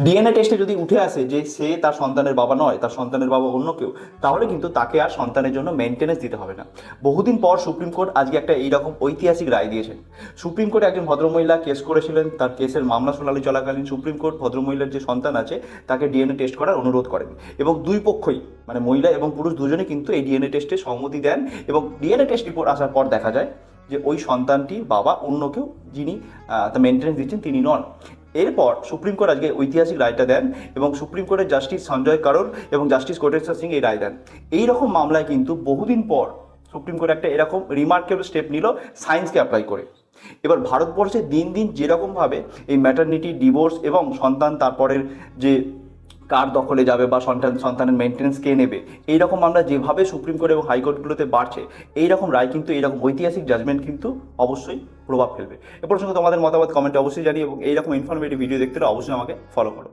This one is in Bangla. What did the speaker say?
ডিএনএ টেস্টে যদি উঠে আসে যে সে তার সন্তানের বাবা নয়, তার সন্তানের বাবা অন্য কেউ, তাহলে কিন্তু তাকে আর সন্তানের জন্য মেনটেনেন্স দিতে হবে না। বহুদিন পর সুপ্রিম কোর্ট আজকে একটা এইরকম ঐতিহাসিক রায় দিয়েছেন। সুপ্রিম কোর্টে একজন ভদ্রমহিলা কেস করেছিলেন, তার কেসের মামলা শুনানি চলাকালীন সুপ্রিম কোর্ট ভদ্রমহিলার যে সন্তান আছে তাকে ডিএনএ টেস্ট করার অনুরোধ করেন, এবং দুই পক্ষই মানে মহিলা এবং পুরুষ দুজনে কিন্তু এই ডিএনএ টেস্টে সম্মতি দেন, এবং ডিএনএ টেস্ট রিপোর্ট আসার পর দেখা যায় যে ওই সন্তানটির বাবা অন্য কেউ, যিনি তার মেনটেনেন্স দিচ্ছেন তিনি নন। এরপর সুপ্রিম কোর্ট আজকে ঐতিহাসিক রায়টা দেন, এবং সুপ্রিম কোর্টের জাস্টিস সঞ্জয় কারোর এবং জাস্টিস কোটেশ্বর সিং এই রায় দেন। এই রকম মামলায় কিন্তু বহুদিন পর সুপ্রিম কোর্ট একটা এরকম রিমার্কেবল স্টেপ নিল সায়েন্সকে অ্যাপ্লাই করে। এবার ভারতবর্ষে দিন দিন যেরকমভাবে এই ম্যাটারনিটি, ডিভোর্স এবং সন্তান তারপরের যে কার দখলে যাবে বা সন্তানের মেনটেন্স কে নেবে, এইরকম মামলা যেভাবে সুপ্রিম কোর্ট এবং হাইকোর্টগুলোতে বাড়ছে, এইরকম রায় কিন্তু, এইরকম ঐতিহাসিক জাজমেন্ট কিন্তু অবশ্যই প্রভাব ফেলবে। এ প্রসঙ্গে তোমাদের মতামত কমেন্টে অবশ্যই জানিয়ে, এবং এইরকম ইনফরমেটিভ ভিডিও দেখতে হলে অবশ্যই আমাকে ফলো করো।